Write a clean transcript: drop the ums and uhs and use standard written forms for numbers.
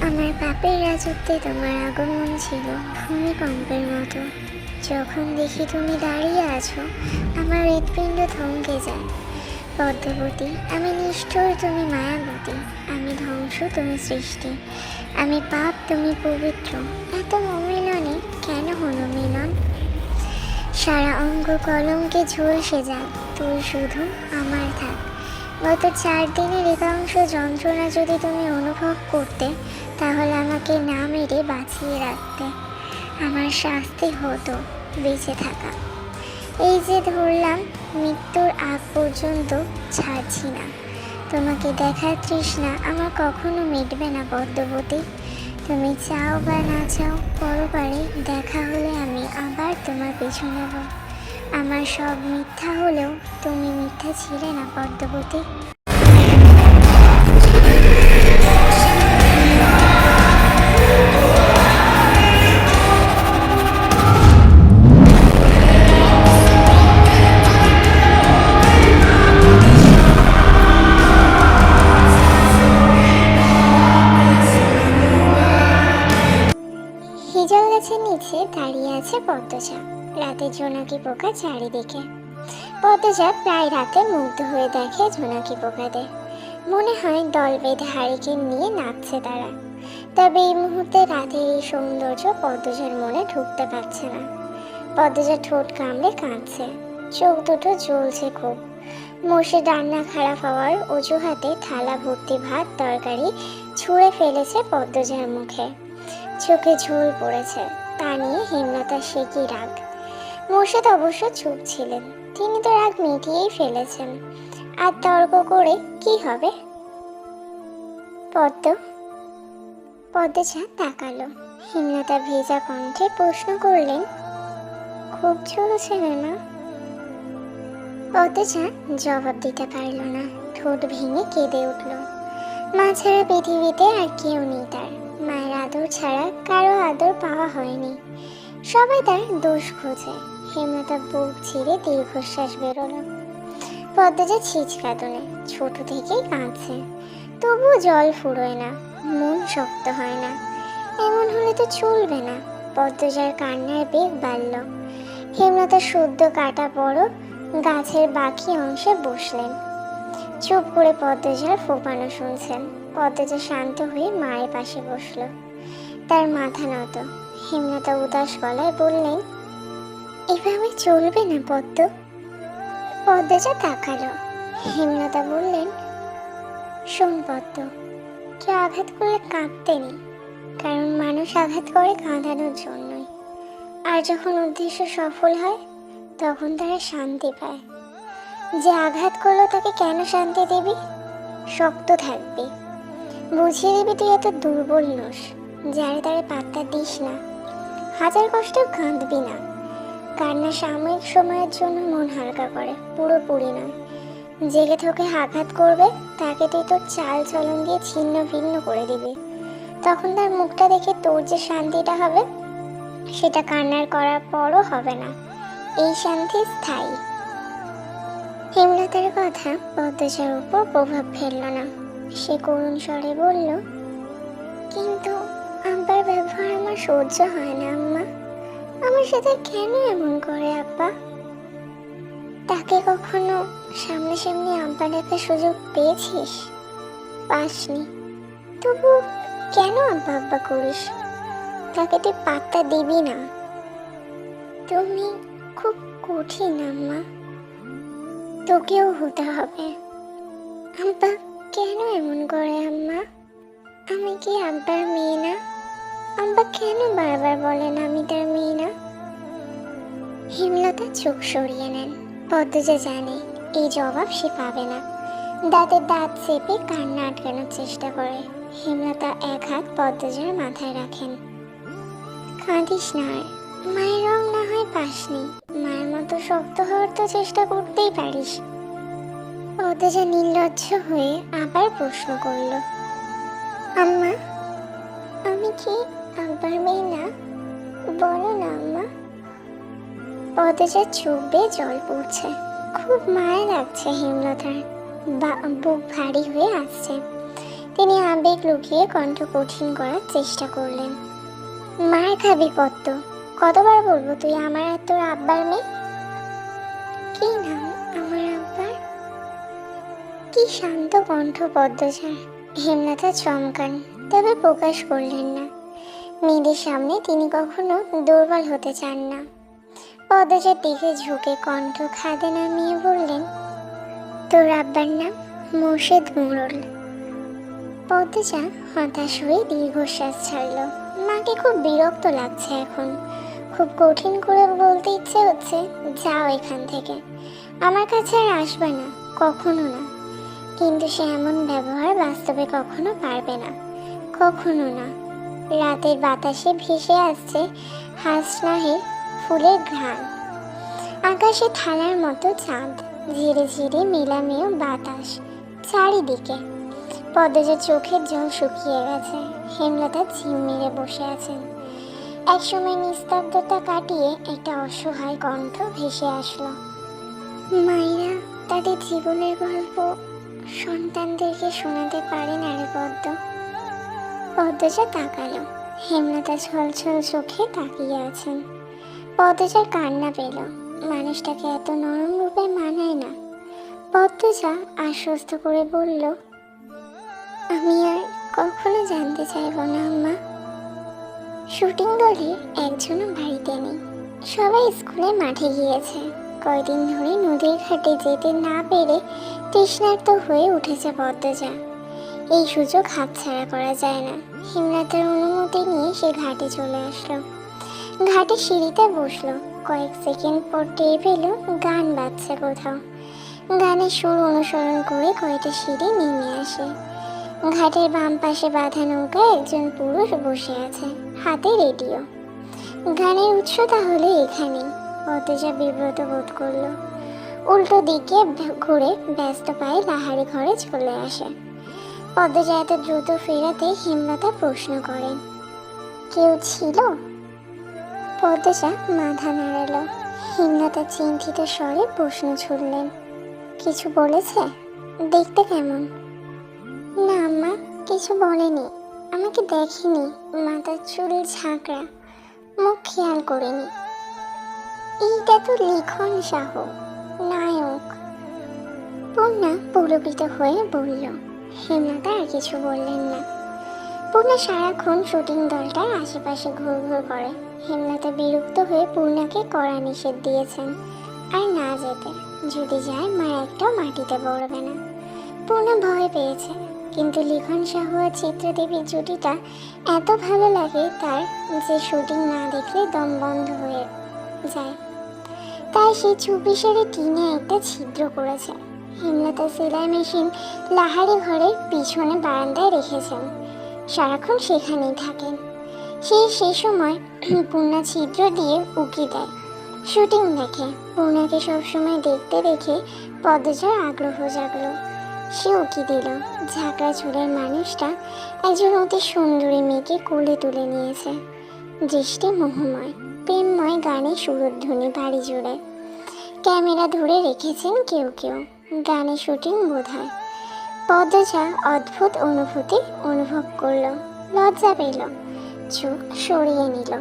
আমার পাপের রাজত্বে তোমার আগমন ছিল ভূমিকম্পের মতো। যখন দেখি তুমি দাঁড়িয়ে আছো, আমার হৃৎপিণ্ড থমকে যায়। পদ্মবতী, আমি নিষ্ঠুর, তুমি মায়াবতী। আমি ধ্বংস, তুমি সৃষ্টি। আমি পাপ, তুমি পবিত্র। এত অমিলনে কেন হলো মিলন? সারা অঙ্গ কলঙ্কে ঝলসে যায়, তুই শুধু আমার থাক। গত 4 দিনের একাংশ যন্ত্রণা যদি তুমি অনুভব করতে, তাহলে আমাকে না মেরে বাঁচিয়ে রাখতে। আমার শাস্তি হতো বেঁচে থাকা। এই যে ধরলাম, মৃত্যুর আগ পর্যন্ত ছাড়ছি না। তোমাকে দেখার তৃষ্ণা আমার কখনো মিটবে না পদ্মবতী। তুমি চাও বা না চাও, পরপারে দেখা হলে আমি আবার তোমার পিছু নেব। আমার সব মিথ্যা হলেও তুমি মিথ্যা ছিলে না পদ্মবতী। হিজল গাছের নিচে দাঁড়িয়ে আছে পদ্মজা। রাতে জোনাকি পোকা চারিদিকে। পদ্মজা প্রায় রাতে মুগ্ধ হয়ে দেখে জোনাকি পোকাদের। মনে হয় দল বেঁধে হারিকেন নিয়ে নাচছে তারা। তবে এই মুহূর্তে রাতের এই সৌন্দর্য পদ্মজার মনে ঢুকতে পারছে না। পদ্মজা ঠোঁট কামড়ে কাঁদছে, চোখ দুটো জ্বলছে খুব। মোষে রান্না খারাপ হওয়ার অজুহাতে থালা ভর্তি ভাত তরকারি ছুঁড়ে ফেলেছে পদ্মজার মুখে। চোখে ঝোল পড়েছে, তা নিয়ে হেমলতার সে কি রাগ। মোর্শেদ অবশ্য চুপ ছিলেন, তিনি তো রাগ মিটিয়েই ফেলেছেন। আর তর্ক করে কি হবে? পদ্মজা তাকালো। হেমলতা ভেজা কণ্ঠে প্রশ্ন করলেন, খুব চলছে না? পদ্মজা জবাব দিতে পারল না, ঠোঁট ভেঙে কেঁদে উঠল। মা ছাড়া পৃথিবীতে আর কেউ নেই তার। মায়ের আদর ছাড়া কারো আদর পাওয়া হয়নি। সবাই তার দোষ খোঁজে। হেমলতা বুক ছিঁড়ে দীর্ঘশ্বাস বেরোলো। পদ্মজা ছিচকাদনে, ছোট থেকেই কাঁদছে, তবুও জল ফুরোয় না, মন শক্ত হয় না। এমন হলে তো চলবে না। পদ্মজার কান্নার বেগ বাড়ল। হেমলতা সদ্য কাটা বড় গাছের বাকি অংশে বসলেন। চুপ করে পদ্মজার ফোপানো শুনছেন। পদ্মজা শান্ত হয়ে মায়ের পাশে বসল, তার মাথা নত। হেমলতা উদাস গলায় বললেন, এভাবে চলবে না পদ্ম। পদ্মজা তাকালো। হেমলতা বললেন, শোন পদ্ম, কেউ আঘাত করলে কাঁদতে নেই, কারণ মানুষ আঘাত করে কাঁদানোর জন্যই। আর যখন উদ্দেশ্য সফল হয়, তখন তারা শান্তি পায়। যে আঘাত করলো তাকে কেন শান্তি দিবি? শক্ত থাকবি, বুঝিয়ে দিবি তুই এত দুর্বল নোস। যারে তারে পাত্তা দিস না, হাজার কষ্টেও কাঁদবি না। কান্না সাময়িক সময়ের জন্য মন হালকা করে, পুরোপুরি নয়। জেগে তোকে আঘাত করবে, তাকে তুই তোর চাল চলন দিয়ে ছিন্ন ভিন্ন করে দিবি। তখন তার মুখটা দেখে তোর যে শান্তিটা হবে, সেটা কান্নার করার পরও হবে না। এই শান্তি স্থায়ী। হেমলতার কথা পদ্মজার উপর প্রভাব ফেলল না। সে করুণ স্বরে বলল, কিন্তু আব্বার ব্যবহার আমার সহ্য হয় না আম্মা। আমার সাথে কেন এমন করে আব্বা? তাকে কখনো সামনাসামনি আব্বা ডাকার সুযোগ পেয়েছিস? পাসনি। তবু কেন আব্বা আব্বা করিস? তাকে তুই পাত্তা দিবি না। তুমি খুব কঠিন আম্মা, তোকেও হতে হবে। আব্বা কেন এমন করে আম্মা? আমি কি আব্বার মেয়ে না? আব্বা কেন বারবার বলেন আমি তার মেয়ে না? হেমলতা চোখ সরিয়ে নেন। পদ্মজা জানে এই জবাব সে পাবে না। দাঁতের দাঁত চেপে কান্না আটকানোর চেষ্টা করে। হেমলতা এক হাত পদ্মজার মাথায় রাখেন। কাঁদিস না আর। মায়ের রং না হয় পাসনি, মায়ের মতো শক্ত হওয়ার তো চেষ্টা করতেই পারিস। পদ্মজা নির্লজ্জ হয়ে আবার প্রশ্ন করল, আম্মা আমি কি আব্বার মেয়ে না? বলো না আম্মা। পদ্মজার চোখ বেয়ে জল পড়ছে। খুব মায়া লাগছে হেমলতার, বুক ভারী হয়ে আসছে। তিনি আবেগ লুকিয়ে কণ্ঠ কঠিন করার চেষ্টা করলেন। মার খাবি পদ্ম, কতবার বলবো তুই আমার আর তোর আব্বার মেয়ে? কি নাম আমার আব্বার? কি শান্ত কণ্ঠ পদ্মজার। হেমলতা চমকান, তবে প্রকাশ করলেন না। মেয়েদের সামনে তিনি কখনো দুর্বল হতে চান না। পদ্মজার দিকে ঝুঁকে কণ্ঠ খাদে নামিয়ে বললেন, তোর আব্বার নাম মোর্শেদ মোড়ল। পদ্মজা হতাশ হয়ে দীর্ঘশ্বাস ছাড়ল। মাকে খুব বিরক্ত লাগছে এখন। খুব কঠিন করে বলতে ইচ্ছে হচ্ছে, যাও এখান থেকে, আমার কাছে আর আসবে না, কখনো না। কিন্তু সে এমন ব্যবহার বাস্তবে কখনো পারবে না, কখনো না। রাতের বাতাসে ভেসে আসছে হাসনাহের ফুলের ঘ্রাণ। আকাশে থালার মতো চাঁদ, ধীরে ধীরে মেলামেয় বাতাস চারিদিকে। পদ্মজার চোখের জল শুকিয়ে গেছে। হেমলতা ঝিম মেরে বসে আছেন। একসময় নিস্তব্ধতা কাটিয়ে একটা অসহায় কণ্ঠ ভেসে আসলো। মায়েরা তাদের জীবনের গল্প সন্তানদেরকে শোনাতে পারে না রে পদ্ম। পদ্মজা তাকালো। হেমলতা ছলছল চোখে তাকিয়ে আছেন। পদ্মজার কান্না পেল। মানুষটাকে এত নরম রূপে মানায় না। পদ্মজা আশ্বস্ত করে বলল, আমি আর কখনো জানতে চাইব না আম্মা। শুটিং দলের একজনও বাড়িতে নেই, সবাই স্কুলে মাঠে গিয়েছে। কয়দিন ধরে নদীর ঘাটে যেতে না পেরে তৃষ্ণার্ত হয়ে উঠেছে পদ্মজা। এই সুযোগ হাতছাড়া করা যায় না। হেমলতার অনুমতি নিয়ে সে ঘাটে চলে আসলো। ঘাটে সিঁড়িতে বসলো। কয়েক সেকেন্ড পর টের পেল গান বাজছে কোথাও। গানের সুর অনুসরণ করে কয়টা সিঁড়ি নেমে আসে। ঘাটের বাম পাশে বাঁধা নৌকায় একজন পুরুষ বসে আছে, হাতে রেডিও। গানের উৎস তাহলে এখানেই। পদ্মজা বিব্রত বোধ করলো। উল্টো দিকে ঘুরে ব্যস্ত পায়ে লাহারি ঘরে চলে আসে। পদ্মজা এত দ্রুত ফেরাতে হেমলতা প্রশ্ন করেন, কেউ ছিল? পদ্মজা মাথা নাড়ালো। হেমলতা চিন্তিত স্বরে প্রশ্ন ছুড়লেন, কিছু বলেছে? দেখতে কেমন? না আম্মা, কিছু বলেনি। আমাকে দেখেনি, মাথার চুল ঝাঁকড়া, মুখ খেয়াল করিনি। এইটা তো লিখন সাহ, নায়ক। পূর্ণা পুলকিত হয়ে বলল। হেমলতা আর কিছু বললেন না। পূর্ণা সারাক্ষণ শুটিং দলটার আশেপাশে ঘুর ঘুর করে। হেমলতা বিরক্ত হয়ে পূর্ণাকে কড়া নিষেধ দিয়েছেন আর না যেতে। যদি যায় মা একটাও মাটিতে পড়বে না। পূর্ণা ভয় পেয়েছে, কিন্তু লিখন সাহু আর চিত্রদেবীর জুটিটা এত ভালো লাগে তার যে শুটিং না দেখলে দম বন্ধ হয়ে যায়। তাই সে চুপিসারে টিনে একটা ছিদ্র করেছে। হেমলতা সেলাই মেশিন লাহারি ঘরের পিছনে বারান্দায় রেখেছেন। সারাক্ষণ সেখানেই থাকেন। সে সময় পূর্ণা ছিদ্র দিয়ে উকি দেয়, শুটিং দেখে। পূর্ণাকে সবসময় দেখতে দেখে পদ্মজার আগ্রহ জাগলো। সে উকি দিল। ঝাঁকড়া চুলের মানুষটা একজন অতি সুন্দরী মেয়েকে কোলে তুলে নিয়েছে। দৃষ্টি মোহময়, প্রেমময় গানে সুরধ্বনি বাড়ি জুড়ে। ক্যামেরা ধরে রেখেছেন কেউ কেউ। গানে শুটিং বোধ হয়। পদ্মজা অদ্ভুত অনুভূতি অনুভব করল। লজ্জা পেল, চোখ সরিয়ে নিল।